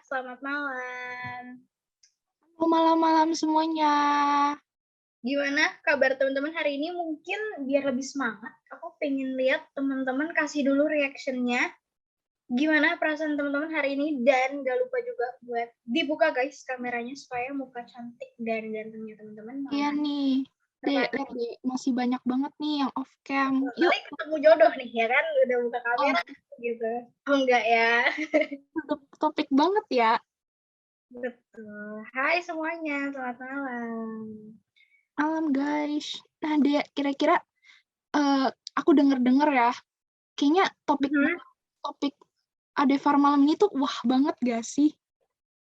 selamat malam. Malam-malam semuanya. Gimana kabar teman-teman hari ini? Mungkin biar lebih semangat, aku pengen lihat teman-teman kasih dulu reaction-nya. Gimana perasaan teman-teman hari ini? Dan gak lupa juga buat dibuka guys kameranya supaya muka cantik dan gantengnya teman-teman. Iya nih, Dek, lihat Dek, masih banyak banget nih yang off cam. Yuk, Kali ketemu jodoh nih ya kan, udah buka kamera gitu. Oh enggak ya? topik banget ya. Betul. Hai semuanya, selamat malam. Malam guys. Nah Dek, kira-kira aku denger-denger ya, kayaknya topik Adefar malam ini tuh wah banget gak sih?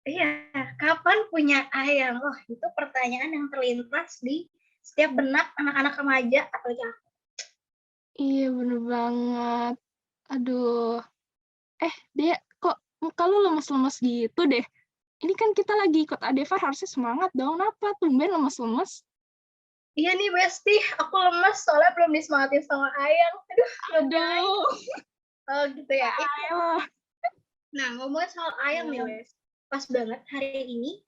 Iya, kapan punya ayang? Wah, itu pertanyaan yang terlintas di setiap benak anak-anak remaja, apalagi aku. Iya bener banget. Aduh. Dek, kok muka lu lemes-lemes gitu deh? Ini kan kita lagi ikut Adefar, harusnya semangat dong. Kenapa tumben lemes-lemes? Iya nih, Besti, aku lemes soalnya belum disemangatin sama ayang. Aduh. Oh gitu ya. Ayo. Nah, ngomongin soal ayang nih, Wes. Pas banget hari ini.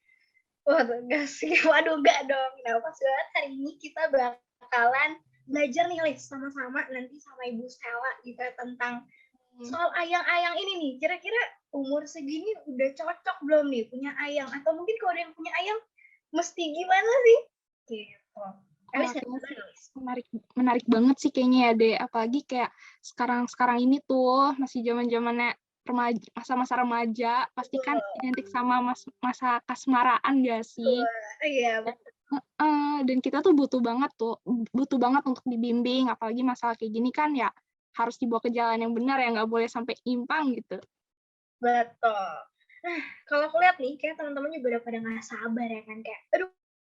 Waduh, enggak sih. Waduh, enggak dong. Nah, pas banget hari ini kita bakalan belajar nih, Lis, sama-sama nanti sama Ibu Stella juga tentang soal ayang-ayang ini nih. Kira-kira umur segini udah cocok belum nih punya ayang? Atau mungkin kalau ada yang punya ayang, mesti gimana sih? Gitu. Menarik banget sih kayaknya ya, Dek. Apalagi kayak sekarang ini tuh masih zaman-zamannya remaja, masa-masa remaja, pasti kan identik sama masa kasmaraan gak sih? Iya, Dan kita tuh butuh banget untuk dibimbing, apalagi masalah kayak gini kan ya harus dibawa ke jalan yang benar ya, nggak boleh sampai nyimpang gitu. betul. Nah, kalau aku lihat nih, kayak teman-teman juga udah pada nggak sabar ya kan, kayak, aduh,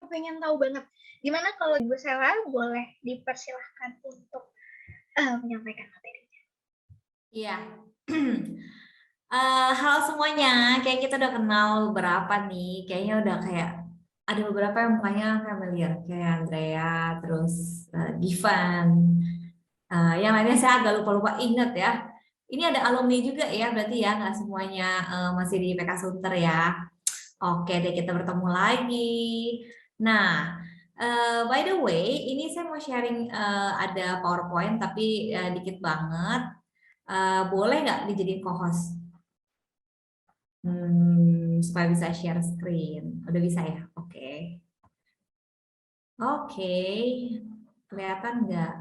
pengen tahu banget. Gimana kalau Ibu Sela boleh dipersilahkan untuk menyampaikan materinya? Iya. Halo semuanya, kayak kita udah kenal beberapa nih, kayaknya udah kayak ada beberapa yang mukanya familiar, kayak Andrea, terus Givan, yang lainnya saya agak lupa-lupa inget ya. Ini ada alumni juga ya, berarti ya nggak semuanya masih di PK Sunter ya. Oke deh, kita bertemu lagi. Nah, by the way, ini saya mau sharing ada PowerPoint tapi dikit banget. Boleh nggak dijadiin co-host? Supaya bisa share screen. Udah bisa ya? Oke. Oke. Kelihatan nggak?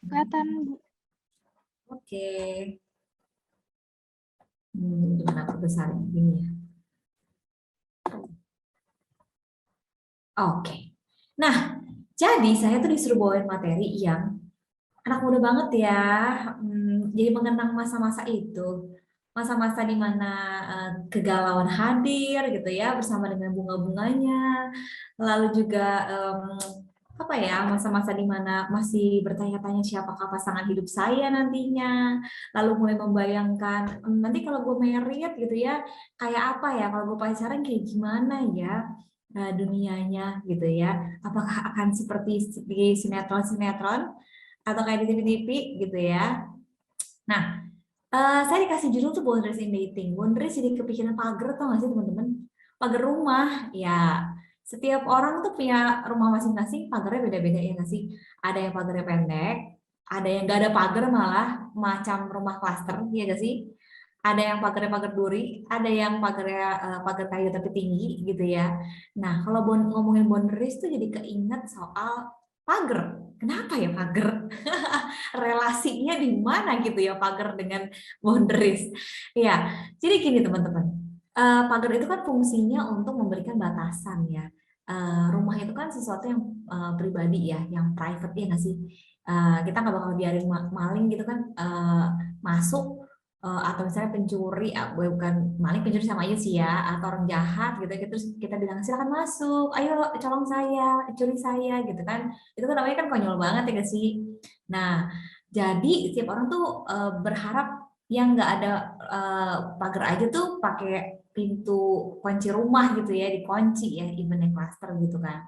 Kelihatan, Bu. Oke. Gimana aku besarin ini ya? Oke. Nah, jadi saya tuh disuruh bawain materi yang anak muda banget ya. Jadi mengenang masa-masa itu. Masa-masa di mana kegalauan hadir gitu ya bersama dengan bunga-bunganya. Lalu juga apa ya, masa-masa di mana masih bertanya-tanya siapakah pasangan hidup saya nantinya. Lalu mulai membayangkan nanti kalau gue married gitu ya, kayak apa ya, kalau gue pacaran kayak gimana ya dunianya gitu ya. Apakah akan seperti di sinetron-sinetron atau kayak di TV-TV gitu ya. Nah, saya dikasih judul tuh boundaries in dating. Boundaries jadi kepikiran pagar, tau gak sih teman-teman? Pagar rumah, ya. Setiap orang tuh punya rumah masing-masing, pagarnya beda-beda ya nggak sih? Ada yang pagarnya pendek, ada yang nggak ada pagar malah macam rumah klaster, ya nggak sih? Ada yang pagarnya pagar duri, ada yang pagarnya pagar kayu tapi tinggi gitu ya. Nah, kalau ngomongin boundaries tuh jadi keinget soal pagar. Kenapa ya pagar? Relasinya di mana gitu ya pagar dengan boundaries. Ya, jadi gini teman-teman. Pagar itu kan fungsinya untuk memberikan batasan ya. Rumah itu kan sesuatu yang pribadi ya, yang private ya nggak sih? Kita nggak bakal biarin maling gitu kan masuk atau misalnya pencuri, bukan maling, pencuri sama aja sih ya, atau orang jahat gitu, terus kita bilang silakan masuk, ayo colong saya, curi saya gitu kan, itu kan namanya kan konyol banget ya nggak sih? Nah, jadi setiap orang tuh berharap yang nggak ada pagar aja tuh pakai pintu kunci rumah gitu ya, dikunci ya, even yang cluster gitu kan.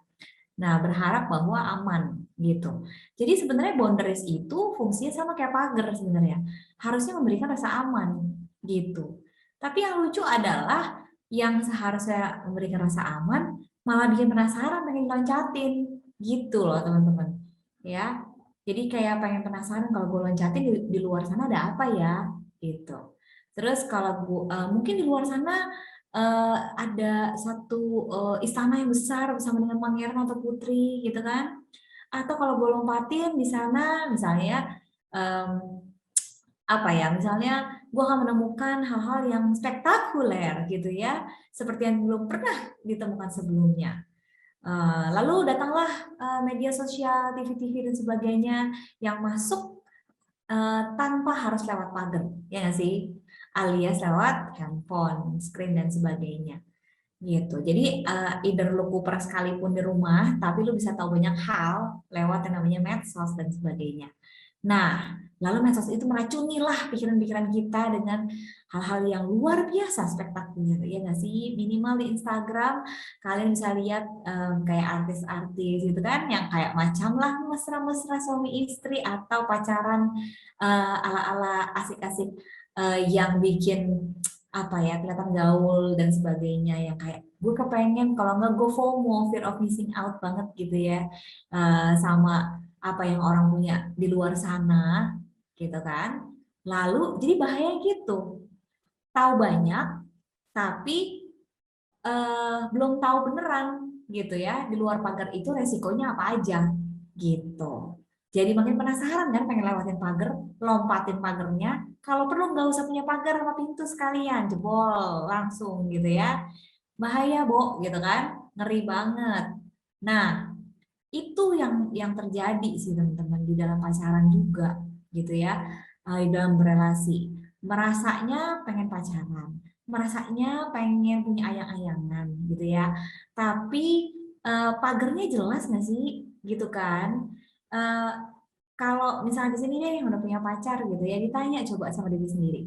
Nah, berharap bahwa aman gitu. Jadi sebenarnya boundaries itu fungsinya sama kayak pagar sebenarnya. Harusnya memberikan rasa aman gitu. Tapi yang lucu adalah yang seharusnya memberikan rasa aman malah bikin penasaran pengen loncatin gitu loh teman-teman. Ya. Jadi kayak pengen penasaran kalau gue loncatin di luar sana ada apa ya gitu. Terus kalau mungkin di luar sana ada satu istana yang besar bersama dengan pangeran atau putri gitu kan. Atau kalau gue lompatin di sana misalnya apa ya, misalnya gue akan menemukan hal-hal yang spektakuler gitu ya, seperti yang belum pernah ditemukan sebelumnya. Lalu datanglah media sosial, TV-TV dan sebagainya yang masuk tanpa harus lewat pagar, ya nggak sih? Alias lewat handphone, screen dan sebagainya. Gitu. Jadi either lu kuper sekalipun di rumah, tapi lu bisa tahu banyak hal lewat yang namanya medsos dan sebagainya. Nah, lalu medsos itu meracunilah pikiran-pikiran kita dengan hal-hal yang luar biasa spektakuler, ya nggak sih? Minimal di Instagram kalian bisa lihat kayak artis-artis gitu kan, yang kayak macam lah mesra-mesra suami istri atau pacaran ala-ala asik-asik yang bikin apa ya kelihatan gaul dan sebagainya, yang kayak gue kepengen kalau nggak gue FOMO, fear of missing out banget gitu ya, sama apa yang orang punya di luar sana gitu kan. Lalu jadi bahaya gitu, tahu banyak tapi belum tahu beneran gitu ya, di luar pagar itu resikonya apa aja gitu. Jadi makin penasaran kan, pengen lewatin pagar, lompatin pagarnya. Kalau perlu nggak usah punya pagar sama pintu sekalian, jebol langsung gitu ya. Bahaya, Bo, gitu kan? Ngeri banget. Nah, itu yang terjadi sih teman-teman di dalam pacaran juga gitu ya, di dalam berelasi. Merasanya pengen pacaran, merasanya pengen punya ayang-ayangan gitu ya. Tapi pagernya jelas nggak sih gitu kan? Eh, Kalau misalnya di sini deh yang udah punya pacar gitu ya, ditanya coba sama diri sendiri.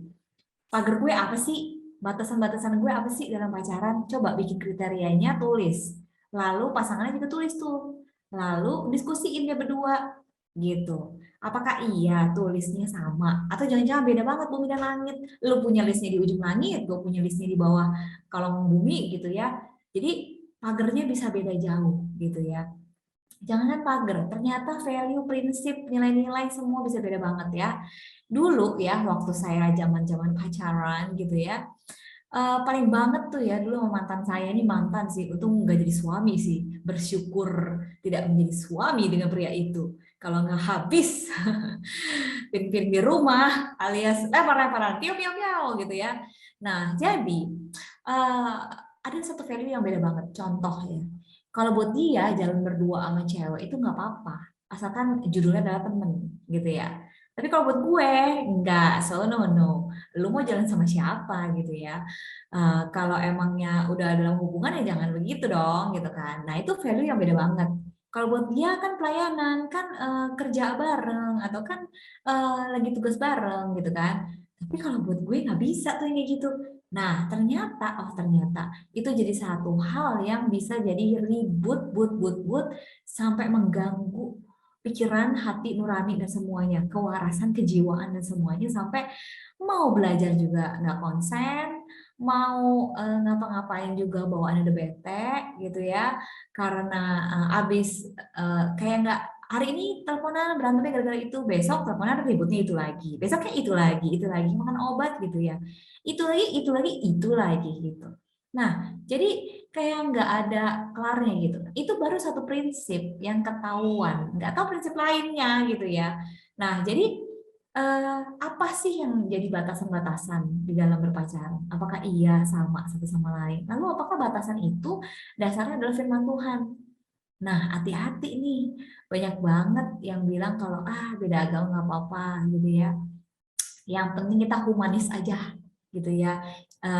Pagar gue apa sih? Batasan-batasan gue apa sih dalam pacaran? Coba bikin kriterianya, tulis. Lalu pasangannya juga tulis tuh. Lalu diskusiin dia berdua gitu. Apakah iya tulisnya sama? Atau jangan-jangan beda banget bumi dan langit. Lu punya listnya di ujung langit, gue punya listnya di bawah kolong bumi gitu ya. Jadi pagernya bisa beda jauh gitu ya. Jangan pagar, ternyata value, prinsip, nilai-nilai semua bisa beda banget ya. Dulu ya, waktu saya zaman-zaman pacaran gitu ya, paling banget tuh ya dulu sama mantan saya, ini mantan sih, untung nggak jadi suami sih, bersyukur tidak menjadi suami dengan pria itu. Kalau nggak habis pin-pin di rumah alias lempar-lemparan, piau-piau-piau gitu ya. Nah, jadi eh, ada satu value yang beda banget. Contoh ya, kalau buat dia jalan berdua sama cewek itu nggak apa-apa, asalkan judulnya adalah temen gitu ya. Tapi kalau buat gue enggak, so no. Lu mau jalan sama siapa gitu ya. Kalau emangnya udah dalam hubungan ya jangan begitu dong gitu kan. Nah, itu value yang beda banget. Kalau buat dia kan pelayanan, kan kerja bareng atau kan lagi tugas bareng gitu kan. Tapi kalau buat gue nggak bisa tuh yang kayak gitu. Nah, ternyata itu jadi satu hal yang bisa jadi ribut, but sampai mengganggu pikiran, hati nurani dan semuanya, kewarasan, kejiwaan dan semuanya, sampai mau belajar juga nggak konsen, mau ngapa-ngapain juga bawaannya udah bete gitu ya, karena abis kayak nggak, hari ini teleponan berantemnya gara-gara itu, besok teleponan ributnya besoknya itu lagi makan obat gitu ya, itu lagi gitu. Nah, jadi kayak nggak ada kelarnya gitu. Itu baru satu prinsip yang ketahuan, nggak tahu prinsip lainnya gitu ya. Nah, jadi apa sih yang jadi batasan-batasan di dalam berpacaran? Apakah iya sama satu sama lain? Lalu apakah batasan itu dasarnya adalah firman Tuhan? Nah, hati-hati nih. Banyak banget yang bilang kalau beda agama nggak apa-apa gitu ya. Yang penting kita humanis aja gitu ya.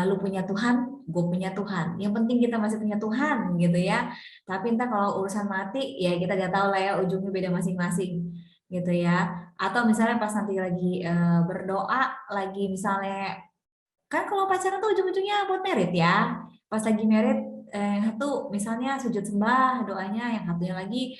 Lu punya Tuhan, gue punya Tuhan. Yang penting kita masih punya Tuhan gitu ya. Tapi entah kalau urusan mati ya kita gak tahu lah ya, ujungnya beda masing-masing gitu ya. Atau misalnya pas nanti lagi berdoa, lagi misalnya kan kalau pacaran tuh ujung-ujungnya buat merit ya. Pas lagi merit satu misalnya sujud sembah doanya, yang satunya lagi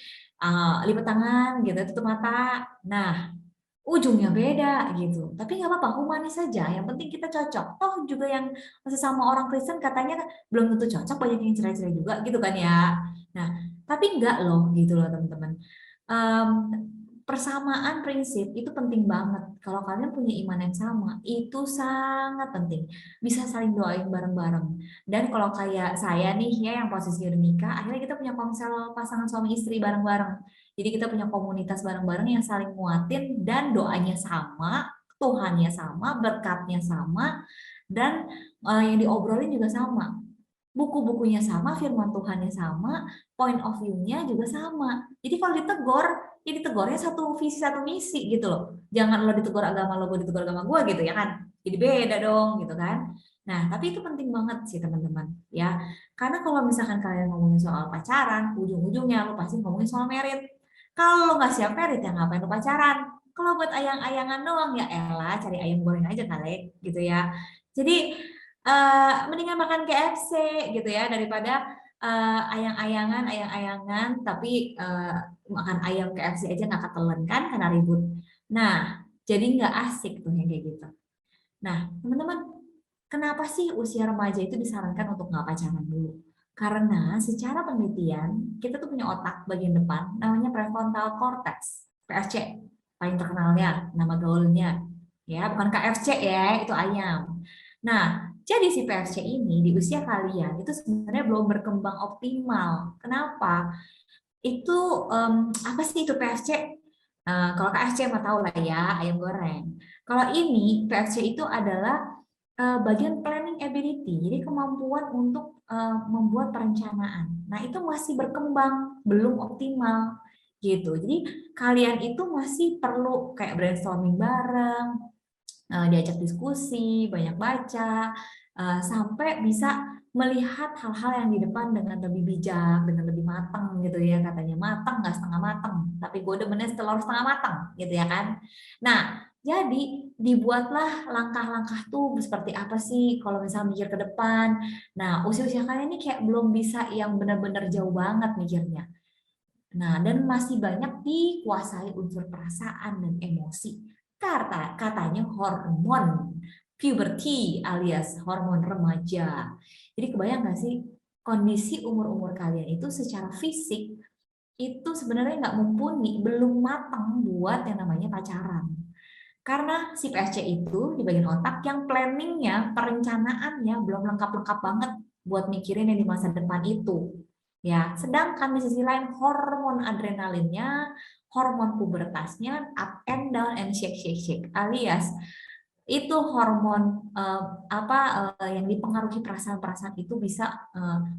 lipat tangan gitu, tutup mata. Nah, ujungnya beda gitu. Tapi nggak apa-apa, humanis saja. Yang penting kita cocok. Toh juga yang masih sama orang Kristen katanya kan belum tentu cocok, banyak yang cerai-cerai juga gitu kan ya. Nah, tapi enggak loh gitu loh teman-teman. Em, Persamaan prinsip itu penting banget. Kalau kalian punya iman yang sama, itu sangat penting. Bisa saling doain bareng-bareng. Dan kalau kayak saya nih ya yang posisi udah nikah, akhirnya kita punya ponsel pasangan suami istri bareng-bareng. Jadi kita punya komunitas bareng-bareng yang saling nguatin dan doanya sama, Tuhannya sama, berkatnya sama, dan yang diobrolin juga sama. Buku-bukunya sama, firman Tuhannya sama, point of view-nya juga sama. Jadi kalau ditegur, ya ditegurnya satu visi satu misi gitu loh. Jangan lo ditegur agama lo, gue ditegur agama gue gitu ya kan. Jadi beda dong gitu kan. Nah, tapi itu penting banget sih teman-teman ya. Karena kalau misalkan kalian ngomongin soal pacaran, ujung-ujungnya lo pasti ngomongin soal merit. Kalau lo nggak siap merit ya ngapain lo pacaran? Kalau buat ayang-ayangan doang ya elah cari ayam goreng aja kali gitu ya. Jadi mendingan makan KFC gitu ya daripada ayang-ayangan tapi makan ayam KFC aja nggak ketelan kan karena ribut. Nah, jadi nggak asik tuh yang kayak gitu. Nah, teman-teman, kenapa sih usia remaja itu disarankan untuk nggak pacaran dulu? Karena secara penelitian kita tuh punya otak bagian depan namanya prefrontal cortex, PFC, paling terkenalnya nama gaulnya, ya bukan KFC ya, itu ayam. Nah, jadi si PFC ini di usia kalian itu sebenarnya belum berkembang optimal. Kenapa? Itu apa sih itu PFC? Kalau KFC mah tahu lah ya, ayam goreng. Kalau ini PFC itu adalah bagian planning ability, jadi kemampuan untuk membuat perencanaan. Nah, itu masih berkembang, belum optimal gitu. Jadi kalian itu masih perlu kayak brainstorming bareng, diajak diskusi, banyak baca, sampai bisa melihat hal-hal yang di depan dengan lebih bijak, dengan lebih matang gitu ya, katanya matang nggak setengah matang, tapi gue demennya telur setengah matang gitu ya kan. Nah, jadi dibuatlah langkah-langkah tuh seperti apa sih kalau misalnya mikir ke depan. Nah, usia-usia kalian ini kayak belum bisa yang benar-benar jauh banget mikirnya. Nah, dan masih banyak dikuasai unsur perasaan dan emosi. Katanya hormon puberty alias hormon remaja. Jadi kebayang nggak sih kondisi umur-umur kalian itu secara fisik itu sebenarnya nggak mumpuni, belum matang buat yang namanya pacaran. Karena si PSC itu di bagian otak yang planningnya, perencanaannya belum lengkap-lengkap banget buat mikirin yang di masa depan itu. Ya, sedangkan di sisi lain hormon adrenalinnya, hormon pubertasnya up and down and shake shake shake alias itu hormon yang dipengaruhi perasaan-perasaan itu bisa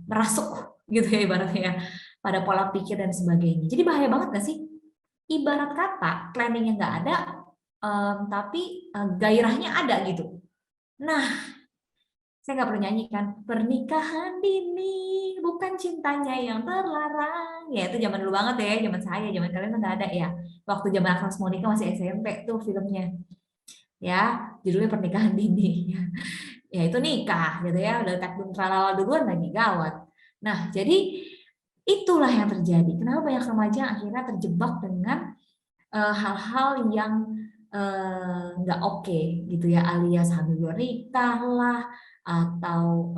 merasuk gitu ya ibaratnya ya, pada pola pikir dan sebagainya. Jadi bahaya banget gak sih? Ibarat kata planningnya nggak ada, tapi gairahnya ada gitu. Nah, saya nggak perlu nyanyi kan, pernikahan dini bukan cintanya yang terlarang. Ya itu zaman dulu banget ya, zaman saya, zaman kalian nggak ada ya. Waktu zaman Agnes Monica masih SMP tuh filmnya. Ya, judulnya pernikahan dini. Ya itu nikah gitu ya, udah takdun tralala duluan lagi gawat. Nah, jadi itulah yang terjadi. Kenapa banyak remaja akhirnya terjebak dengan hal-hal yang nggak oke gitu ya, alias hamil luar nikah lah, atau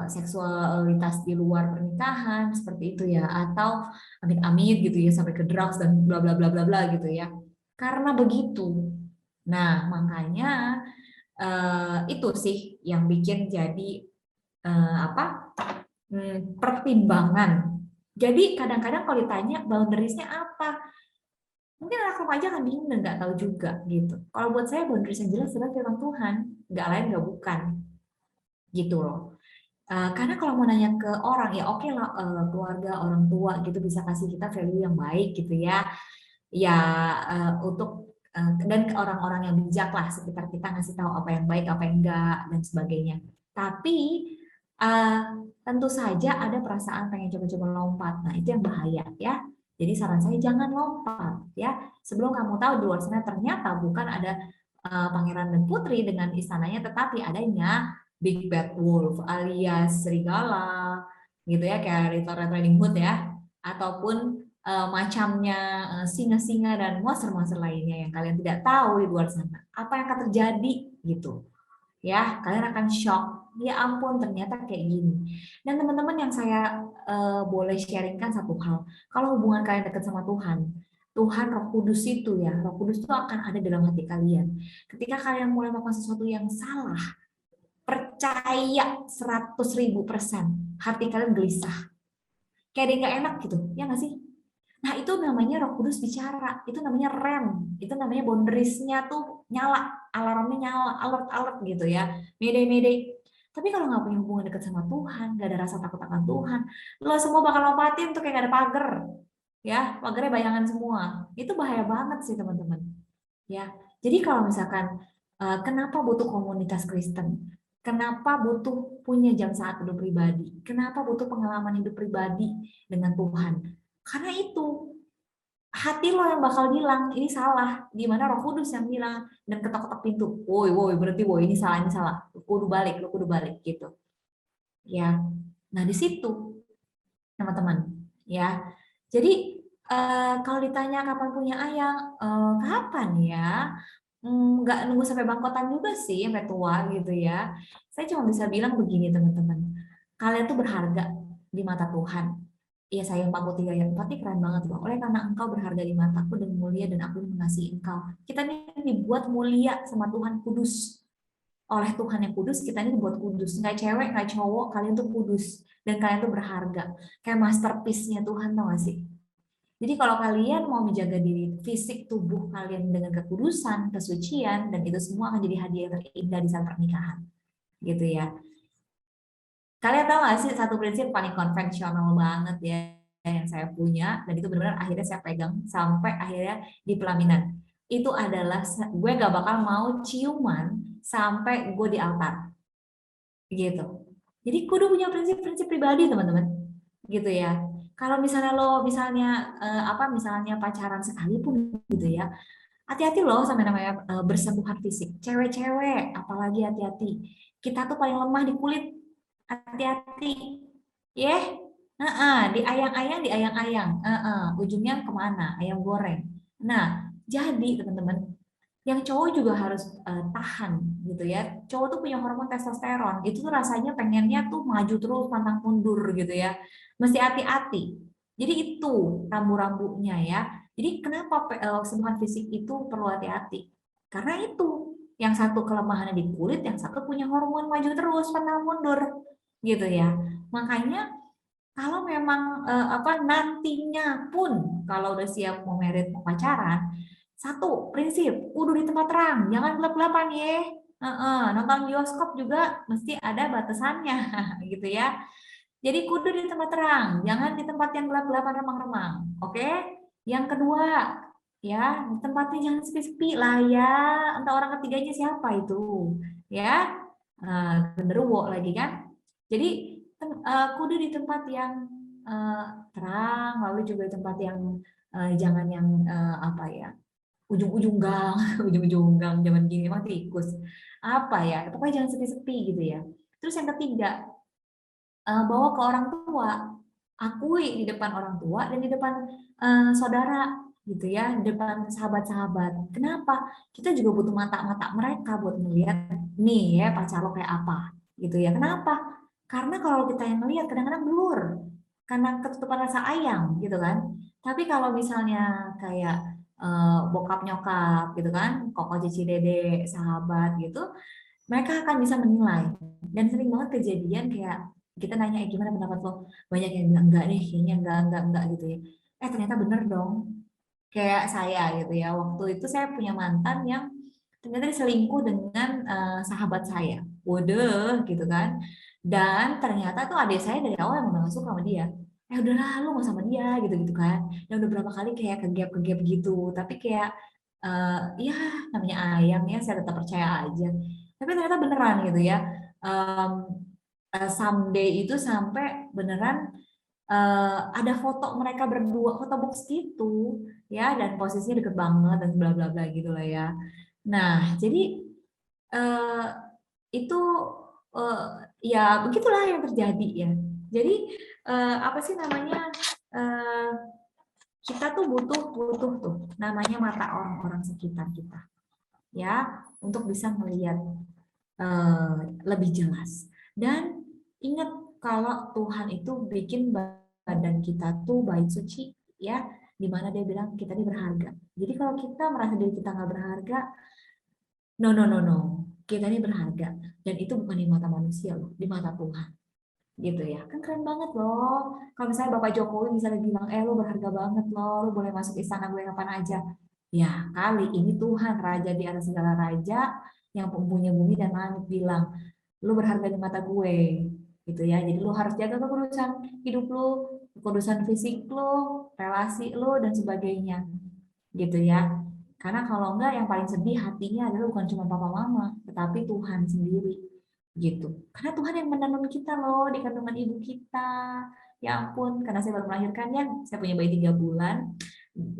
seksualitas di luar pernikahan seperti itu ya, atau amit-amit gitu ya sampai ke drugs dan bla bla bla bla bla gitu ya. Karena begitu. Nah, makanya itu sih yang bikin jadi pertimbangan. Jadi kadang-kadang kalau ditanya boundaries-nya apa? Mungkin anak remaja kan bingung dan nggak tahu juga gitu. Kalau buat saya boundaries yang jelas adalah firman Tuhan, nggak lain nggak bukan, gitu loh. Karena kalau mau nanya ke orang ya oke lah, keluarga orang tua gitu bisa kasih kita value yang baik gitu ya, ya untuk dan ke orang-orang yang bijak lah sekitar kita ngasih tahu apa yang baik apa yang enggak dan sebagainya. Tapi tentu saja ada perasaan pengen coba-coba lompat. Nah itu yang bahaya ya. Jadi saran saya jangan lompat ya. Sebelum kamu tahu di luar sana ternyata bukan ada pangeran dan putri dengan istananya, tetapi adanya Big Bad Wolf alias serigala gitu ya, kayak Little Red Riding Hood ya, ataupun macamnya singa-singa dan monster-monster lainnya yang kalian tidak tahu di luar sana. Apa yang akan terjadi gitu. Ya, kalian akan shock. Ya ampun, ternyata kayak gini. Dan teman-teman yang saya boleh sharingkan satu hal. Kalau hubungan kalian dekat sama Tuhan, Tuhan Roh Kudus itu ya, Roh Kudus itu akan ada dalam hati kalian. Ketika kalian mulai melakukan sesuatu yang salah, percaya 100.000% hati kalian gelisah. Kayak ada yang gak enak gitu, ya nggak sih? Nah itu namanya Roh Kudus bicara, itu namanya rem, itu namanya boundariesnya tuh nyala, alarmnya nyala, alert gitu ya, mayday. Tapi kalau nggak punya hubungan dekat sama Tuhan, nggak ada rasa takut akan Tuhan, lo semua bakal lompatin tuh kayak gak ada pagar, ya, pagarnya bayangan semua, itu bahaya banget sih teman-teman, ya. Jadi kalau misalkan kenapa butuh komunitas Kristen? Kenapa butuh punya jam saat hidup pribadi? Kenapa butuh pengalaman hidup pribadi dengan Tuhan? Karena itu hati lo yang bakal bilang ini salah, di mana Roh Kudus yang bilang dan ketok-ketok pintu, woi berhenti woi, ini salah, lo kudu balik gitu, ya. Nah di situ teman-teman, ya. Jadi kalau ditanya kapan punya ayang, kapan ya? Nggak nunggu sampai bangkotan juga sih, sampai tua gitu ya. Saya cuma bisa bilang begini teman-teman, kalian tuh berharga di mata Tuhan. Iya saya 43 ayat 4 ini keren banget loh. Oleh karena engkau berharga di mataku dan mulia dan aku mengasihi engkau. Kita ini dibuat mulia sama Tuhan kudus. Oleh Tuhan yang kudus, kita ini dibuat kudus. Nggak cewek, nggak cowok, kalian tuh kudus. Dan kalian tuh berharga. Kayak masterpiece-nya Tuhan, tau gak sih? Jadi kalau kalian mau menjaga diri fisik tubuh kalian dengan kekudusan, kesucian, dan itu semua akan jadi hadiah terindah di saat pernikahan. Gitu ya. Kalian tahu nggak sih satu prinsip paling konvensional banget ya yang saya punya, dan itu benar-benar akhirnya saya pegang sampai akhirnya di pelaminan. Itu adalah gue gak bakal mau ciuman sampai gue di altar. Gitu. Jadi kudu punya prinsip-prinsip pribadi teman-teman. Gitu ya. Kalau misalnya lo misalnya pacaran sekalipun gitu ya, hati-hati loh sama namanya bersentuhan fisik. Cewek-cewek apalagi hati-hati. Kita tuh paling lemah di kulit. Hati-hati. Diayang-ayang. Ujungnya kemana? Ayam goreng. Nah, jadi teman-teman, yang cowok juga harus tahan gitu ya. Cowok tuh punya hormon testosteron. Itu tuh rasanya pengennya tuh maju terus, pantang mundur gitu ya. Mesti hati-hati. Jadi itu rambu-rambunya ya. Jadi kenapa sentuhan fisik itu perlu hati-hati? Karena itu yang satu kelemahannya di kulit, yang satu punya hormon maju terus, pantang mundur gitu ya. Makanya kalau memang nantinya pun kalau udah siap mau merit mau pacaran, satu prinsip kudu di tempat terang, jangan gelap-gelapan ya. Nonton bioskop juga mesti ada batasannya gitu ya. Jadi kudu di tempat terang, jangan di tempat yang gelap-gelapan remang-remang. Oke? Yang kedua, ya tempatnya jangan sepi-sepi lah ya. Entah orang ketiganya siapa itu, ya. Genderuwo lagi kan. Jadi kudu di tempat yang terang, lalu juga di tempat yang jangan yang ujung-ujung gang, ujung-ujung gang zaman gini emang tikus. Apa ya? Pokoknya jangan sepi-sepi gitu ya. Terus yang ketiga, bawa ke orang tua, akui di depan orang tua dan di depan saudara gitu ya, di depan sahabat-sahabat. Kenapa? Kita juga butuh mata-mata mereka buat melihat nih ya pacar lo kayak apa gitu ya. Kenapa? Karena kalau kita yang melihat kadang-kadang blur karena ketutupan rasa ayang gitu kan. Tapi kalau misalnya kayak bokap nyokap gitu kan, koko cici dede sahabat gitu, mereka akan bisa menilai. Dan sering banget kejadian kayak kita nanya gimana pendapat lo, banyak yang bilang enggak nih, kayaknya enggak gitu ya. Ternyata bener dong. Kayak saya gitu ya, waktu itu saya punya mantan yang ternyata diselingkuh dengan sahabat saya. Waduh gitu kan. Dan ternyata tuh adik saya dari awal emang gak suka sama dia. Udahlah lu gak sama dia gitu-gitu kan. Dan udah berapa kali kayak kegap-kegap gitu. Tapi kayak ya namanya ayang ya, saya tetap percaya aja. Tapi ternyata beneran gitu ya. Someday itu sampai beneran ada foto mereka berdua, foto box gitu ya, dan posisinya deket banget dan bla bla bla gitu lah ya. Nah jadi eh, itu ya begitulah yang terjadi ya. Jadi apa sih namanya, kita tuh butuh tuh namanya mata orang-orang sekitar kita, ya, untuk bisa melihat lebih jelas. Dan ingat kalau Tuhan itu bikin badan kita tuh bait suci, ya, dimana dia bilang kita ini berharga. Jadi kalau kita merasa diri kita nggak berharga, no, kita ini berharga, dan itu bukan di mata manusia loh, di mata Tuhan, gitu ya. Kan keren banget loh kalau misalnya Bapak Jokowi misalnya bilang, lu berharga banget loh, lu boleh masuk istana gue kapan aja. Ya kali ini Tuhan, raja di atas segala raja, yang mempunyai bumi dan langit, bilang lu berharga di mata gue, gitu ya. Jadi lu harus jaga kekudusan hidup lu, kekudusan fisik lu, relasi lu, dan sebagainya, gitu ya. Karena kalau enggak, yang paling sedih hatinya adalah bukan cuma papa mama, tetapi Tuhan sendiri, gitu. Karena Tuhan yang menenun kita loh di kandungan ibu kita. Ya ampun, karena saya baru melahirkan ya, saya punya bayi 3 bulan.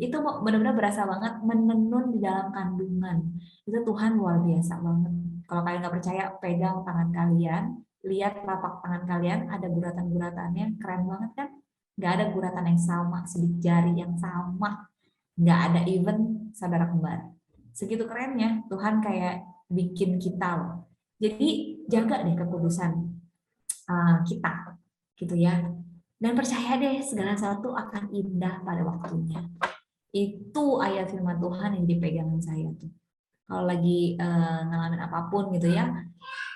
Itu benar-benar berasa banget menenun di dalam kandungan. Itu Tuhan luar biasa banget. Kalau kalian nggak percaya, pegang tangan kalian, lihat telapak tangan kalian, ada guratan-guratannya, keren banget kan? Nggak ada guratan yang sama, sidik jari yang sama, nggak ada even saudara kembar. Segitu kerennya Tuhan kayak bikin kita loh. Jadi jaga deh kekudusan kita, gitu ya. Dan percaya deh segala sesuatu akan indah pada waktunya. Itu ayat firman Tuhan yang dipegangan saya tuh. Kalau lagi ngalamin apapun gitu ya,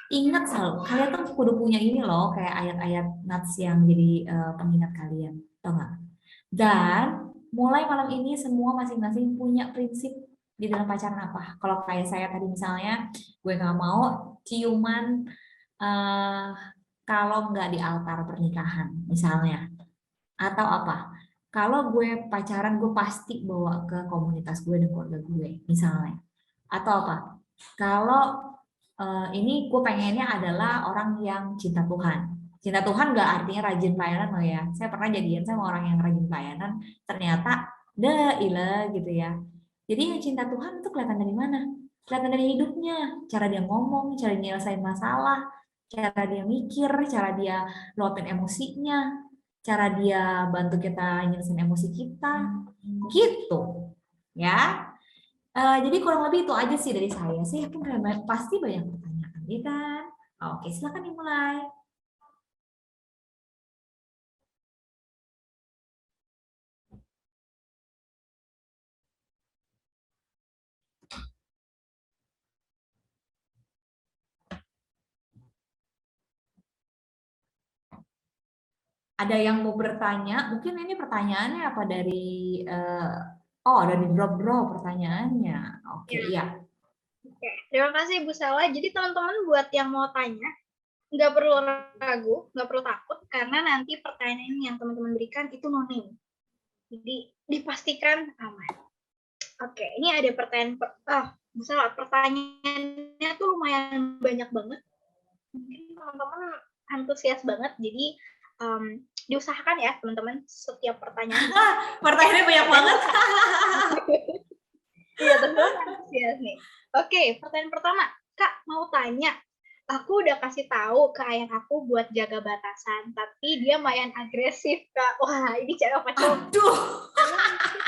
ingat selalu, kalian tuh kudu punya ini loh, kayak ayat-ayat nats yang jadi pengingat kalian, tau nggak? Dan mulai malam ini semua masing-masing punya prinsip di dalam pacaran apa. Kalau kayak saya tadi misalnya, gue nggak mau ciuman kalau nggak di altar pernikahan misalnya. Atau apa? Kalau gue pacaran, gue pasti bawa ke komunitas gue dan keluarga gue misalnya. Atau apa? Kalau ini gue pengennya adalah orang yang cinta Tuhan. Cinta Tuhan gak artinya rajin pelayanan loh ya. Saya pernah jadian sama orang yang rajin pelayanan, ternyata ilah gitu ya. Jadi yang cinta Tuhan itu kelihatan dari mana? Kelihatan dari hidupnya, cara dia ngomong, cara dia nyelesain masalah, cara dia mikir, cara dia luapin emosinya, cara dia bantu kita nyelesain emosi kita, gitu ya. Jadi kurang lebih itu aja sih dari saya. Saya yakin kalian pasti banyak pertanyaan, ya kan? Oke, silakan dimulai. Ada yang mau bertanya? Mungkin ini pertanyaannya apa dari ada di drop pertanyaannya. Oke, ya. Oke, terima kasih Bu Sela. Jadi teman-teman buat yang mau tanya, nggak perlu ragu, nggak perlu takut, karena nanti pertanyaan yang teman-teman berikan itu no name. Jadi dipastikan aman. Oke, ini ada pertanyaan. Bu Sela, pertanyaannya tuh lumayan banyak banget. Mungkin teman-teman antusias banget, jadi diusahakan ya teman-teman setiap pertanyaan. Pertanyaannya banyak banget. Iya, teman-teman antusias nih. Oke, pertanyaan pertama, Kak mau tanya, aku udah kasih tahu ke ayah aku buat jaga batasan, tapi dia lumayan agresif, Kak. Wah, ini cewek apa cowok? Aduh. Karena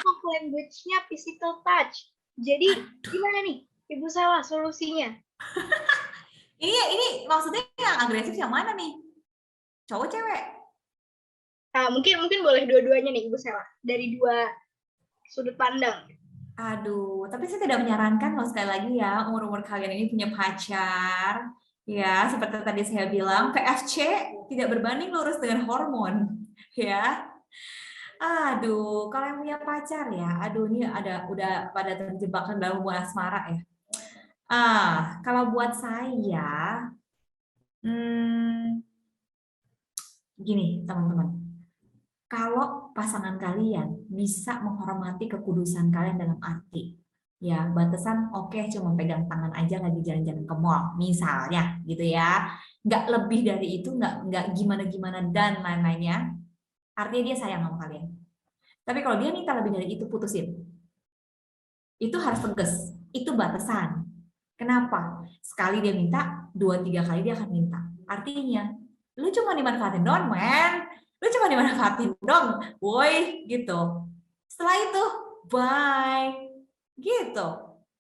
love language-nya physical touch. Jadi gimana nih, Ibu Sela solusinya? Ini maksudnya yang agresif yang mana nih? Cowok cewek? Mungkin boleh dua-duanya nih Ibu Sela, dari dua sudut pandang. Aduh, tapi saya tidak menyarankan loh, sekali lagi ya, umur-umur kalian ini punya pacar. Ya, seperti tadi saya bilang, PFC tidak berbanding lurus dengan hormon. Ya. Aduh, kalau yang punya pacar ya, aduh ini udah pada terjebak dalam hubungan asmara ya. Kalau buat saya, gini teman-teman. Kalau pasangan kalian bisa menghormati kekudusan kalian dalam arti, ya batasan oke, cuma pegang tangan aja lagi jalan-jalan ke mall, misalnya gitu ya, nggak lebih dari itu, nggak gimana-gimana dan lain-lainnya, artinya dia sayang sama kalian. Tapi kalau dia minta lebih dari itu, putusin. Itu harus tegas, itu batasan. Kenapa? Sekali dia minta, 2-3 kali dia akan minta. Artinya, lu cuma dimanfaatin doang, men. Lu cuma dimanfaatin dong, woi, gitu. Setelah itu, bye. Gitu.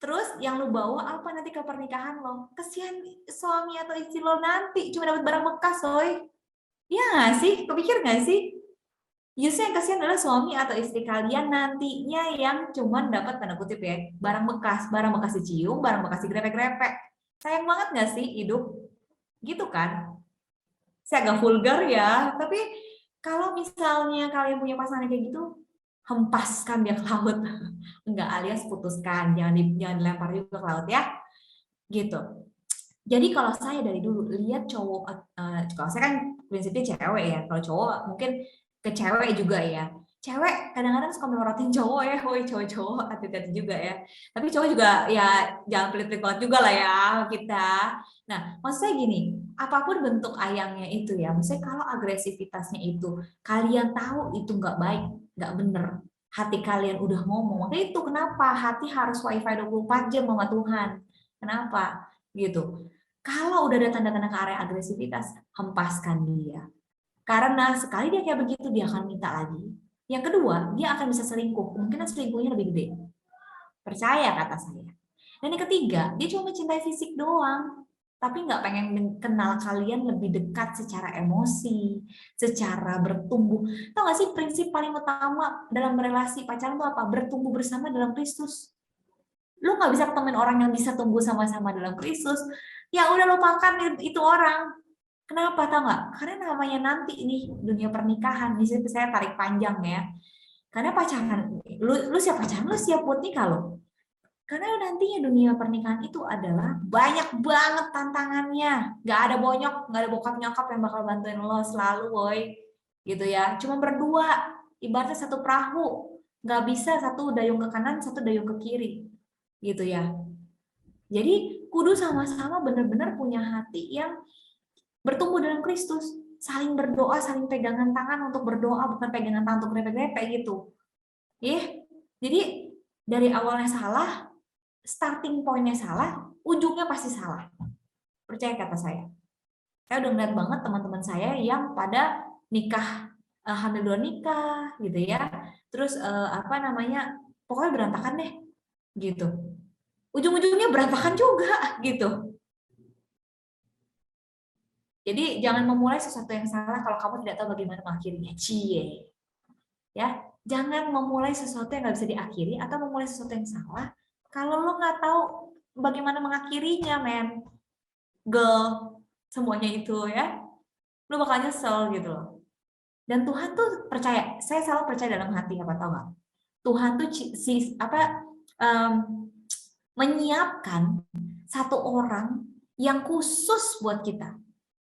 Terus yang lu bawa apa nanti ke pernikahan lo? Kesian suami atau istri lo nanti cuma dapat barang bekas, soy. Ya nggak sih? Kepikir nggak sih? Justru yang kasihan adalah suami atau istri kalian nantinya yang cuman dapat tanda kutip ya, barang bekas dicium, barang bekas digrepek-grepek. Sayang banget nggak sih hidup? Gitu kan? Saya agak vulgar ya, tapi kalau misalnya kalian punya pasangan kayak gitu, hempaskan dia ke laut. Enggak, alias putuskan, jangan dilempar juga ke laut ya. Gitu. Jadi kalau saya dari dulu lihat cowok, kalau saya kan prinsipnya cewek ya, kalau cowok mungkin ke cewek juga ya. Cewek kadang-kadang suka melorotin cowok ya, woi cowok-cowok hati-hati juga ya. Tapi cowok juga ya jangan pelit-pelit banget juga lah ya kita. Nah, maksudnya gini, apapun bentuk ayangnya itu ya, maksudnya kalau agresivitasnya itu kalian tahu itu nggak baik, nggak bener, hati kalian udah ngomong, makanya itu kenapa hati harus wifi 24 jam sama Tuhan. Kenapa? Gitu. Kalau udah ada tanda-tanda ke area agresivitas, hempaskan dia. Karena sekali dia kayak begitu, dia akan minta lagi. Yang kedua, dia akan bisa selingkuh. Kemungkinan selingkuhnya lebih gede. Percaya kata saya. Dan yang ketiga, dia cuma mencintai fisik doang. Tapi nggak pengen kenal kalian lebih dekat secara emosi, secara bertumbuh. Tahu nggak sih prinsip paling utama dalam relasi pacaran itu apa? Bertumbuh bersama dalam Kristus. Lu nggak bisa ketemuin orang yang bisa tumbuh sama-sama dalam Kristus, ya udah lupakan itu orang. Kenapa tau nggak? Karena namanya nanti ini dunia pernikahan, di situ saya tarik panjang ya. Karena pacaran, lu siap pacaran, lu siap buat nikah lo. Karena nantinya dunia pernikahan itu adalah banyak banget tantangannya. Gak ada bonyok, gak ada bokap nyokap yang bakal bantuin lo selalu, boy. Gitu ya. Cuma berdua, ibaratnya satu perahu. Gak bisa satu dayung ke kanan, satu dayung ke kiri. Gitu ya. Jadi kudu sama-sama benar-benar punya hati yang bertumbuh dalam Kristus, saling berdoa, saling pegangan tangan untuk berdoa, bukan pegangan tangan untuk grepe-grepe gitu. Jadi dari awalnya salah, starting point-nya salah, ujungnya pasti salah. Percaya kata saya. Saya udah ngeliat banget teman-teman saya yang pada nikah, hamil 2 nikah gitu ya. Terus pokoknya berantakan deh gitu. Ujung-ujungnya berantakan juga gitu. Jadi jangan memulai sesuatu yang salah kalau kamu tidak tahu bagaimana mengakhirinya. Cie. Ya, jangan memulai sesuatu yang nggak bisa diakhiri atau memulai sesuatu yang salah kalau lo nggak tahu bagaimana mengakhirinya, men. Girl, semuanya itu ya. Lo bakal nyesel gitu loh. Dan Tuhan tuh percaya, saya selalu percaya dalam hati, apa tau nggak? Tuhan tuh menyiapkan satu orang yang khusus buat kita.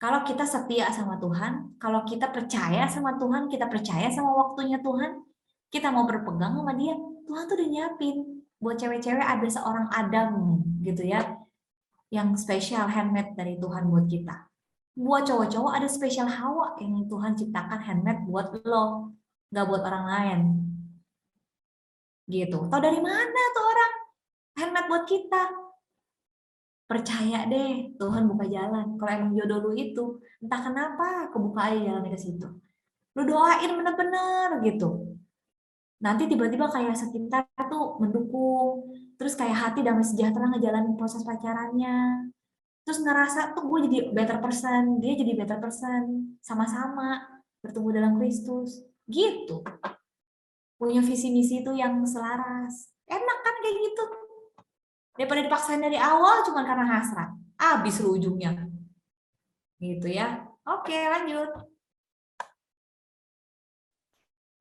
Kalau kita setia sama Tuhan, kalau kita percaya sama Tuhan, kita percaya sama waktunya Tuhan, kita mau berpegang sama dia, Tuhan tuh udah nyiapin. Buat cewek-cewek ada seorang Adam gitu ya, yang spesial handmade dari Tuhan buat kita. Buat cowok-cowok ada spesial Hawa yang Tuhan ciptakan handmade buat lo, nggak buat orang lain. Gitu. Tahu dari mana tuh orang handmade buat kita? Percaya deh, Tuhan buka jalan. Kalau emang jodoh lu itu, entah kenapa kebuka aja jalannya ke situ. Lu doain bener-bener gitu. Nanti tiba-tiba kayak sekitar tuh mendukung, terus kayak hati damai sejahtera ngejalanin proses pacarannya. Terus ngerasa tuh gue jadi better person, dia jadi better person, sama-sama bertumbuh dalam Kristus. Gitu. Punya visi misi itu yang selaras. Enak kan kayak gitu. Daripada dipaksain dari awal cuma karena hasrat. Habis lu ujungnya. Gitu ya. Oke, lanjut.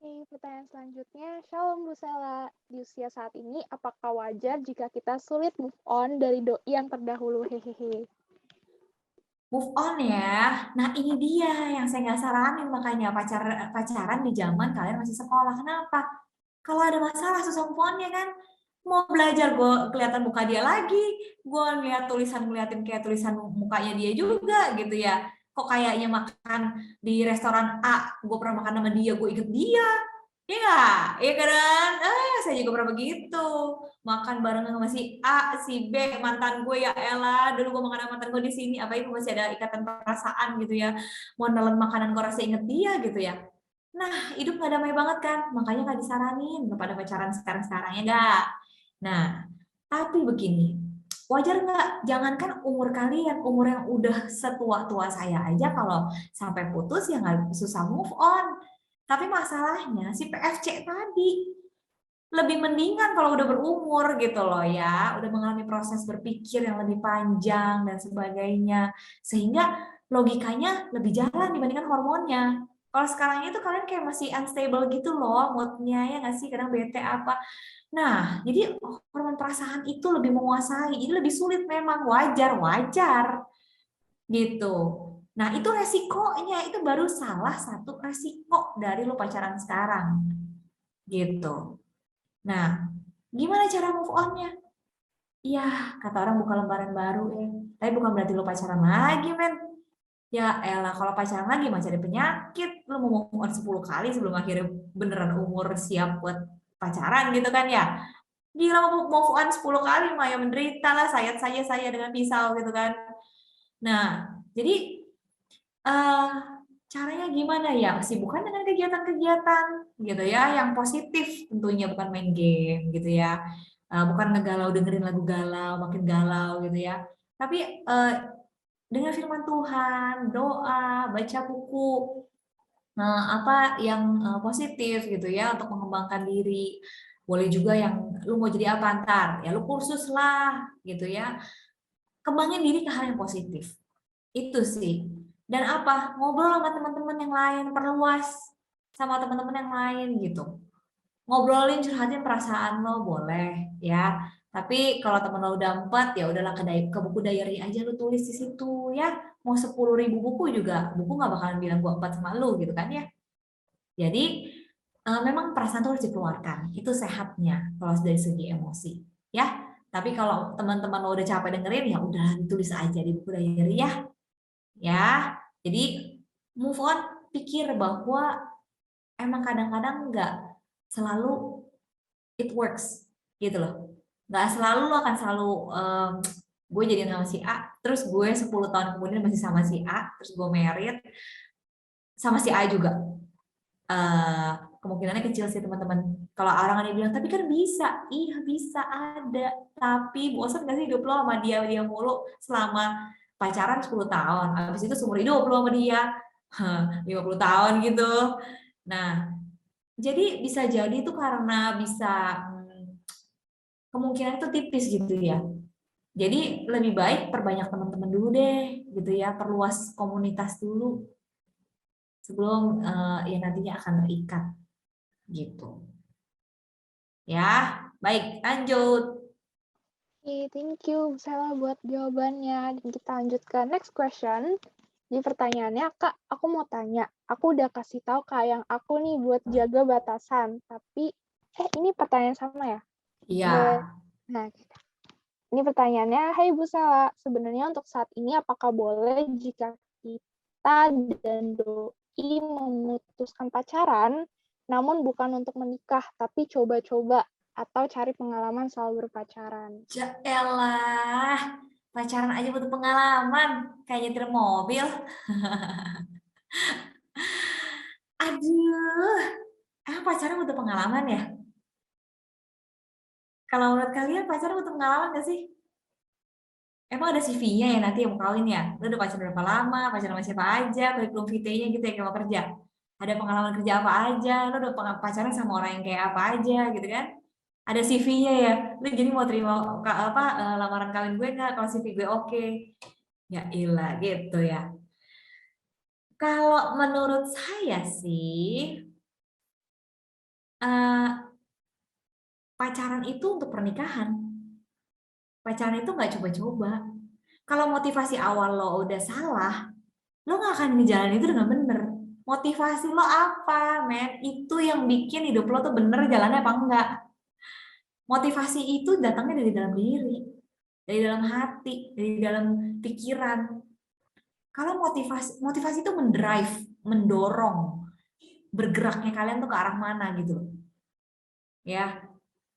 Oke, pertanyaan selanjutnya, Shalom Bu Sela. Di usia saat ini, apakah wajar jika kita sulit move on dari doi yang terdahulu? Hehehe. Move on ya. Nah ini dia yang saya nggak saranin, makanya pacaran di zaman kalian masih sekolah. Kenapa? Kalau ada masalah susah move on ya kan? Mau belajar gue kelihatan muka dia lagi, gue ngeliatin kayak tulisan mukanya dia juga gitu ya. Kok kayaknya makan di restoran A, gue pernah makan sama dia, gue inget dia. Ya nggak? Ya kan? Saya juga pernah begitu. Makan bareng sama si A, si B, mantan gue ya elah. Dulu gue makan sama mantan gue di sini, apalagi gue masih ada ikatan perasaan gitu ya. Mau nelen makanan gue rasa inget dia gitu ya. Nah, hidup nggak damai banget kan? Makanya nggak disaranin kepada pacaran sekarang-sekarang, ya nggak? Nah, tapi begini, wajar nggak? Jangankan umur kalian, umur yang udah setua-tua saya aja kalau sampai putus ya nggak susah move on. Tapi masalahnya si PFC tadi lebih mendingan kalau udah berumur gitu loh ya, udah mengalami proses berpikir yang lebih panjang dan sebagainya, sehingga logikanya lebih jalan dibandingkan hormonnya. Kalau sekarang itu kalian kayak masih unstable gitu loh moodnya ya nggak sih, kadang bete apa. Nah, jadi hormon perasaan itu lebih menguasai, jadi lebih sulit memang, wajar gitu. Nah, itu resikonya, itu baru salah satu resiko dari lo pacaran sekarang gitu. Nah, gimana cara move on-nya? Iya, kata orang buka lembaran baru ya. Tapi bukan berarti lo pacaran lagi, men. Ya elah, kalau pacaran lagi mah cari penyakit. Lo mau move on 10 kali sebelum akhirnya beneran umur siap buat pacaran gitu kan ya. Gila, mau move on 10 kali mah ya menderita lah, sayat saja saya dengan pisau gitu kan. Nah, jadi eh caranya gimana ya? Sibukkan dengan kegiatan-kegiatan gitu ya, yang positif tentunya, bukan main game gitu ya. Bukan ngegalau dengerin lagu galau, makin galau gitu ya. Tapi dengan firman Tuhan, doa, baca buku apa yang positif gitu ya untuk mengembangkan diri. Boleh juga yang lu mau jadi apa ntar, ya lu kursus lah gitu ya. Kembangin diri ke hal yang positif. Itu sih. Dan apa? Ngobrol sama teman-teman yang lain, perluas sama teman-teman yang lain gitu. Ngobrolin, curhatin perasaan lo boleh ya. Tapi kalau temen lo udah 4, ya udahlah ke buku diary aja lo tulis di situ ya. Mau 10.000 buku juga, buku nggak bakalan bilang gua 4 sama lo gitu kan ya. Jadi memang perasaan itu harus dikeluarkan. Itu sehatnya kalau dari segi emosi ya. Tapi kalau teman-teman lo udah capek dengerin, ya udah ditulis aja di buku diary ya. Ya, jadi move on, pikir bahwa emang kadang-kadang nggak selalu it works gitu loh. Nggak selalu lo akan selalu gue jadian sama si A, terus gue 10 tahun kemudian masih sama si A, terus gue married sama si A juga. Kemungkinannya kecil sih teman-teman. Kalau orang ada yang bilang, tapi kan bisa. Iya bisa, ada. Tapi bosan gak sih hidup lo sama dia mulu selama pacaran 10 tahun. Habis itu seumur hidup lo sama dia. 50 tahun gitu. Nah, jadi bisa jadi itu karena bisa kemungkinan itu tipis gitu ya. Jadi lebih baik perbanyak teman-teman dulu deh gitu ya, perluas komunitas dulu sebelum ya nantinya akan terikat gitu. Ya, baik, lanjut. Oke, thank you Sela buat jawabannya. Dan kita lanjut ke next question. Di pertanyaannya, Kak, aku mau tanya. Aku udah kasih tahu Kak yang aku nih buat jaga batasan. Tapi, ini pertanyaan sama ya? Iya. Nah, ini pertanyaannya, Hai Bu Sela, sebenarnya untuk saat ini apakah boleh jika kita dan doi memutuskan pacaran, namun bukan untuk menikah, tapi coba-coba atau cari pengalaman selalu berpacaran? Elah, pacaran aja butuh pengalaman, kayak nyetir mobil. Aduh, pacaran butuh pengalaman ya? Kalau menurut kalian pacaran butuh pengalaman gak sih? Emang ada CV-nya ya nanti yang mau kawin ya? Lu udah pacaran berapa lama, pacaran sama siapa aja, kurikulum vitae-nya gitu ya, kayak mau kerja. Ada pengalaman kerja apa aja, lu udah pacaran sama orang yang kayak apa aja gitu kan? Ada CV-nya ya, lu jadi mau terima lamaran kawin gue nggak kalau CV gue oke? Ya ilah gitu ya. Kalau menurut saya sih, pacaran itu untuk pernikahan. Pacaran itu nggak coba-coba. Kalau motivasi awal lo udah salah, lo nggak akan ngejalanin itu dengan bener. Motivasi lo apa, men? Itu yang bikin hidup lo tuh bener jalannya apa enggak. Motivasi itu datangnya dari dalam diri, dari dalam hati, dari dalam pikiran. Kalau motivasi itu mendrive, mendorong, bergeraknya kalian tuh ke arah mana gitu loh. Ya,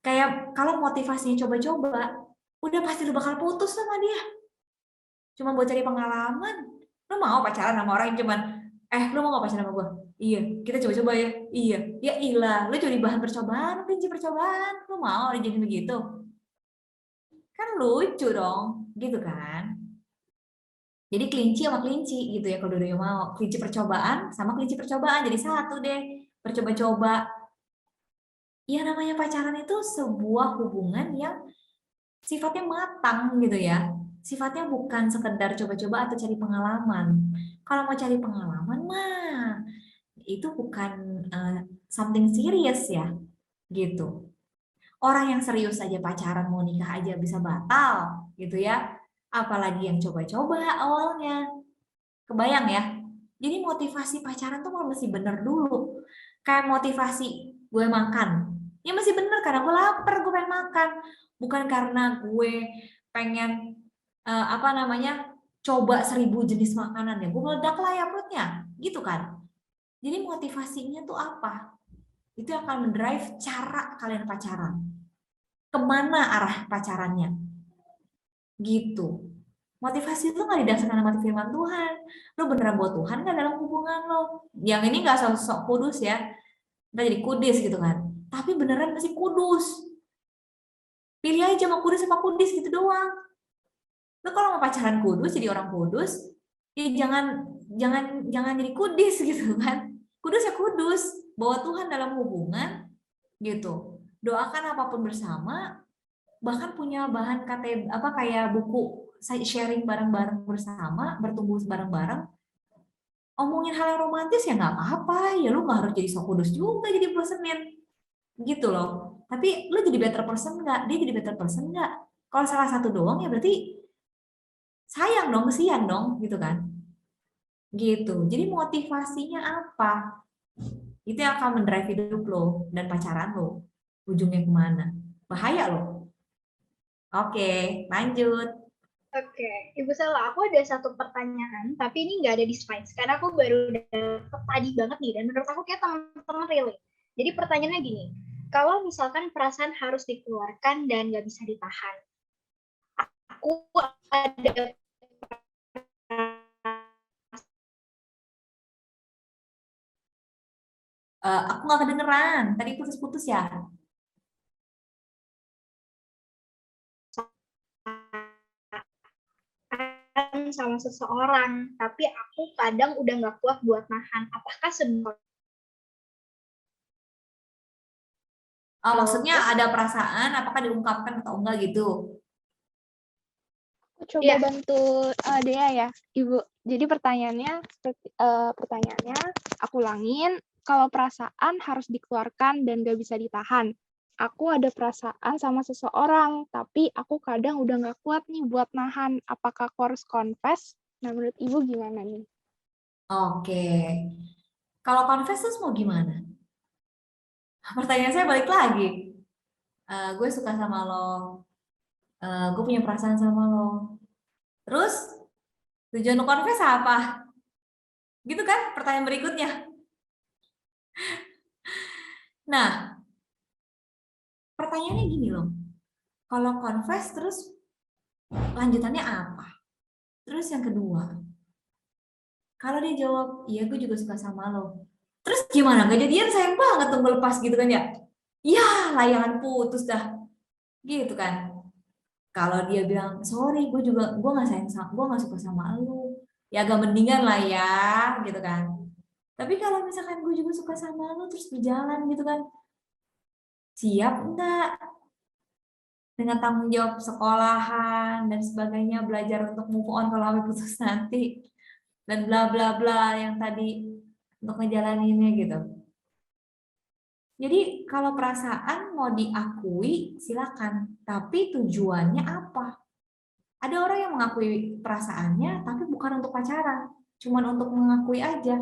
kayak kalau motivasinya coba-coba, udah pasti lo bakal putus sama dia. Cuma buat cari pengalaman. Lo mau pacaran sama orang yang cuman Lu mau gak pacaran sama gue? Iya, kita coba-coba ya. Iya, ya ilah, lu jadi bahan percobaan, kelinci percobaan. Lu mau jadi begitu? Kan lucu dong, gitu kan? Jadi kelinci sama kelinci gitu ya kalau dua mau. Kelinci percobaan sama kelinci percobaan jadi satu deh. Bercoba-coba. Ya namanya pacaran itu sebuah hubungan yang sifatnya matang gitu ya. Sifatnya bukan sekedar coba-coba atau cari pengalaman. Kalau mau cari pengalaman mah itu bukan something serious ya gitu. Orang yang serius aja pacaran mau nikah aja bisa batal gitu ya. Apalagi yang coba-coba awalnya. Kebayang ya? Jadi motivasi pacaran tuh mesti bener dulu. Kayak motivasi gue makan. Ya masih bener karena gue lapar, gue pengen makan. Bukan karena gue pengen apa namanya coba 1000 jenis makanan ya. Gue meledak lah ya perutnya. Gitu kan. Jadi motivasinya tuh apa? Itu yang akan mendrive cara kalian pacaran. Kemana arah pacarannya? Gitu. Motivasi itu nggak didasarkan sama firman Tuhan. Lo beneran buat Tuhan nggak dalam hubungan lo? Yang ini nggak sok kudus ya. Nggak jadi kudis gitu kan. Tapi beneran masih kudus. Pilih aja mau kudus apa kudis gitu doang. Lo kalau mau pacaran kudus jadi orang kudus, ya jangan jangan jangan jadi kudis gitu kan. Kudus ya kudus, bawa Tuhan dalam hubungan gitu. Doakan apapun bersama, bahkan punya bahan KTB apa kayak buku sharing bareng-bareng bersama, bertumbuh bareng-bareng, omongin hal yang romantis ya nggak apa-apa, ya lu nggak harus jadi sok kudus juga jadi Senin gitu loh. Tapi lu jadi better person nggak? Dia jadi better person nggak? Kalau salah satu doang ya berarti sayang dong, kesian dong gitu kan? Gitu. Jadi motivasinya apa? Itu yang akan mendrive hidup lo dan pacaran lo. Ujungnya kemana? Bahaya loh. Oke, lanjut. Oke, Ibu Sela, aku ada satu pertanyaan, tapi ini nggak ada di slides, karena aku baru dapet tadi banget nih, dan menurut aku kayak teman-teman relate. Jadi pertanyaannya gini, kalau misalkan perasaan harus dikeluarkan dan nggak bisa ditahan, aku ada Aku nggak kedengeran. Tadi putus-putus ya. perasaan sama seseorang, tapi aku kadang udah nggak kuat buat nahan. Apakah sebuah Maksudnya ada perasaan, apakah diungkapkan atau enggak gitu? Aku coba Iya. bantu Dea ya, Ibu. Jadi pertanyaannya aku ulangin, kalau perasaan harus dikeluarkan dan gak bisa ditahan. Aku ada perasaan sama seseorang, tapi aku kadang udah gak kuat nih buat nahan. Apakah aku harus confess? Nah, menurut Ibu gimana nih? Oke. Kalau confess terus mau gimana? Pertanyaan saya balik lagi. Gue suka sama lo. Gue punya perasaan sama lo. Terus tujuan lo confess apa? Gitu kan pertanyaan berikutnya. Nah, pertanyaannya gini loh. Kalau confess terus lanjutannya apa? Terus yang kedua, kalau dia jawab, iya gue juga suka sama lo. Terus gimana? Gak jadian sayang banget tunggu lepas gitu kan ya? Ya, layangan putus dah. Gitu kan. Kalau dia bilang, sorry gue gak sayang sama, gue gak suka sama lo. Ya agak mendingan lah ya, gitu kan. Tapi kalau misalkan gue juga suka sama lo, terus berjalan gitu kan. Siap enggak? Dengan tanggung jawab sekolahan dan sebagainya, belajar untuk move on kalau sampai putus nanti. Dan bla bla bla yang tadi untuk ngejalaninnya gitu. Jadi kalau perasaan mau diakui silakan, tapi tujuannya apa? Ada orang yang mengakui perasaannya tapi bukan untuk pacaran, cuman untuk mengakui aja.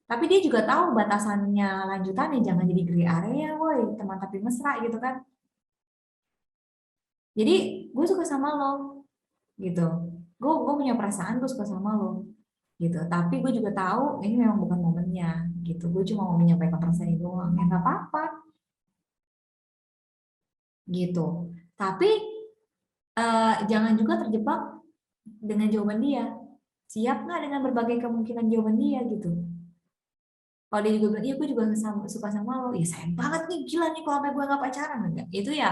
Tapi dia juga tahu batasannya lanjutannya jangan jadi gray area, woi, teman tapi mesra gitu kan. Jadi gue suka sama lo gitu. Gue punya perasaan gue suka sama lo gitu. Tapi gue juga tahu ini memang bukan momennya gitu. Gue cuma mau menyampaikan perasaan itu doang. Ya nggak apa-apa gitu. Tapi jangan juga terjebak dengan jawaban dia. Siap nggak dengan berbagai kemungkinan jawaban dia gitu. Kalau dia juga bilang, iya gue juga suka sama lo, ya sayang banget nih, gila nih kalau sampai gue nggak pacaran, enggak. Itu ya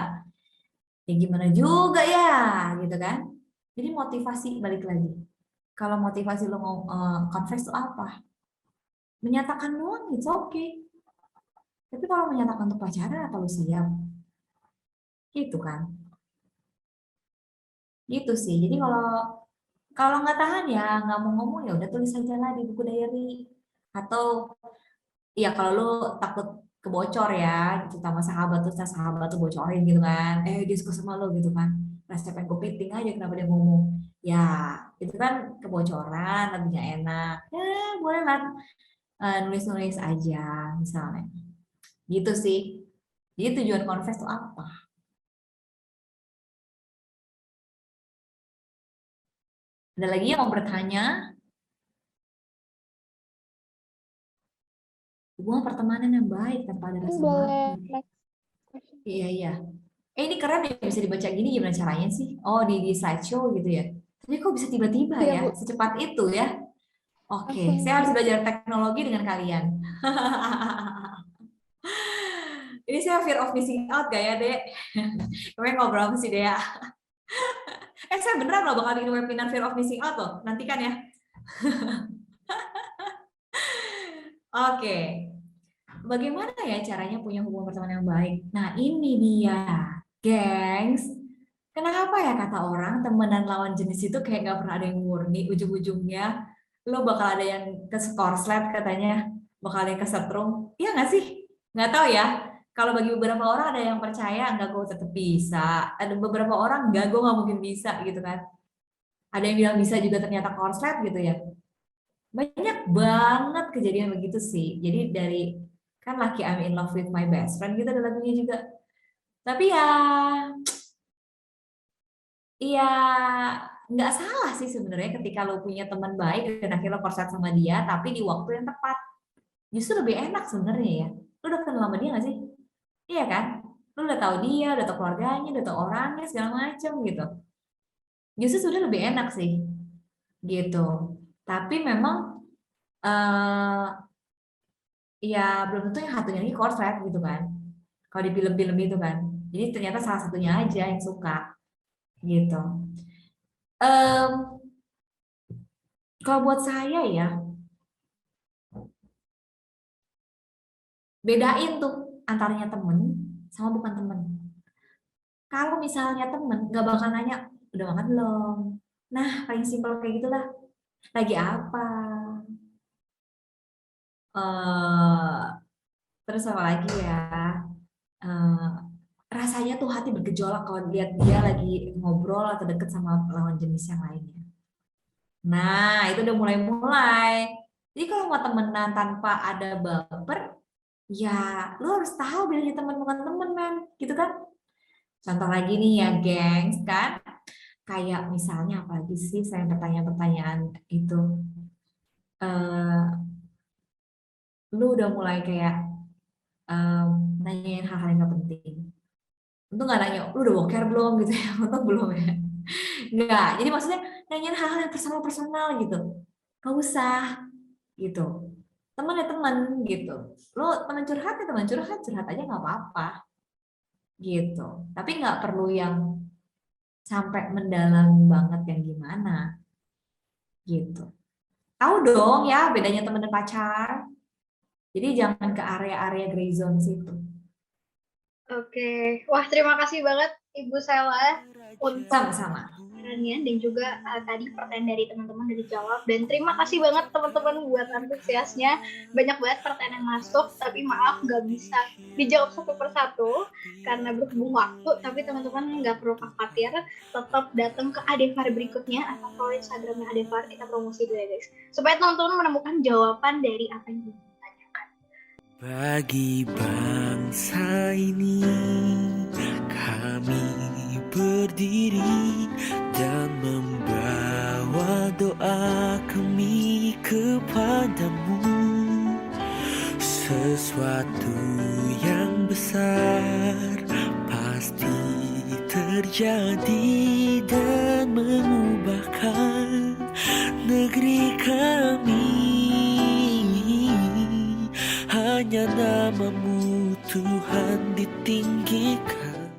gimana juga ya, gitu kan. Jadi motivasi balik lagi. Kalau motivasi lo mau confess itu apa? Menyatakan doang, it's okay. Tapi kalau menyatakan untuk pacaran, apa lo siap? Gitu kan. Gitu sih. Jadi kalau nggak tahan ya nggak mau ngomong ya udah tulis aja lah di buku diary. Atau ya kalau lu takut kebocor ya gitu sama sahabat terus sahabat tuh bocorin gitu kan. Dia suka sama lo gitu kan. Rasa pengen kepiting aja kenapa dia ngomong. Ya itu kan kebocoran lebih nggak enak. Ya boleh lah nulis-nulis aja misalnya. Gitu sih. Jadi tujuan confess itu apa? Ada lagi yang mau bertanya? Hubungan pertemanan yang baik tanpa ada rasa Boleh baku. next question. Iya, iya. Ini keren ya bisa dibaca gini gimana caranya sih? Oh, di slideshow gitu ya. Tapi kok bisa tiba-tiba Iya, ya? Bu. Secepat itu ya? Oke, Langsung saya harus belajar teknologi dengan kalian. Ini saya fear of missing out gak ya, Dek? Kemarin ngobrol sama si Dea. Saya beneran loh bakal bikin webinar fear of missing out loh. Nantikan ya. Oke. Bagaimana ya caranya punya hubungan pertemanan yang baik? Nah, ini dia, gengs. Kenapa ya kata orang temenan lawan jenis itu kayak gak pernah ada yang murni, ujung-ujungnya lo bakal ada yang ke skorslet katanya, bakal ada yang kesetrum. Iya nggak sih? Nggak tahu ya. Kalau bagi beberapa orang ada yang percaya enggak, gue tetap bisa. Ada beberapa orang enggak, gue nggak mungkin bisa gitu kan. Ada yang bilang bisa juga ternyata korslet gitu ya. Banyak banget kejadian begitu sih. Jadi dari kan Lucky I'm in love with my best friend gitu ada lagunya juga. Tapi ya nggak salah sih sebenarnya ketika lo punya teman baik dan akhirnya lo korslet sama dia, tapi di waktu yang tepat. Justru lebih enak sebenarnya ya. Lo udah kenal sama dia nggak sih? Iya kan? Lo udah tahu dia, udah tahu keluarganya, udah tahu orangnya segala macem gitu. Justru sudah lebih enak sih, gitu. Tapi memang eh ya belum tentu yang satunya lagi korslet gitu kan. Kalau di film-film itu kan. Jadi ternyata salah satunya aja yang suka gitu. Em, Kalau buat saya ya, bedain tuh antaranya temen sama bukan temen. Kalau misalnya temen, nggak bakal nanya, udah makan belum? Nah, paling simpel kayak gitulah. Lagi apa? eh Terus apa lagi ya? Eh, Rasanya tuh hati bergejolak kalau lihat dia lagi ngobrol atau deket sama lawan jenis yang lainnya. Nah, itu udah mulai-mulai. Jadi kalau mau temenan tanpa ada baper, ya lu harus tahu bedanya teman bukan temen, men. Gitu kan? Contoh lagi nih ya, gengs, kan? Kayak misalnya apa lagi sih saya pertanyaan-pertanyaan itu. eh Lu udah mulai kayak em, nanyain hal-hal yang gak penting. Untuk nggak nanya, lu udah boker belum gitu ya? Untuk belum ya? Nggak. Jadi maksudnya nanyain hal-hal yang personal-personal gitu. Gak usah gitu. Temen ya temen gitu. Lu temen curhat ya temen curhat, curhat aja nggak apa-apa gitu. Tapi nggak perlu yang sampai mendalam banget yang gimana gitu. Tahu dong ya bedanya temen dan pacar. Jadi jangan ke area-area gray zone situ. Oke. Wah, terima kasih banget Ibu Sela untuk Sama-sama. sarannya dan juga tadi pertanyaan dari teman-teman udah dijawab. Dan terima kasih banget teman-teman buat antusiasnya. Banyak banget pertanyaan yang masuk, tapi maaf nggak bisa dijawab satu persatu karena berhubung waktu. Tapi teman-teman nggak perlu khawatir, tetap datang ke Adevar berikutnya atau follow Instagramnya Adevar, kita promosi dulu ya guys. Supaya teman-teman menemukan jawaban dari apa yang ditanyakan. Bagi bangsa ini kami berdiri dan membawa doa kami kepadamu. Sesuatu yang besar pasti terjadi dan mengubahkan negeri hanya namamu Tuhan ditinggikan.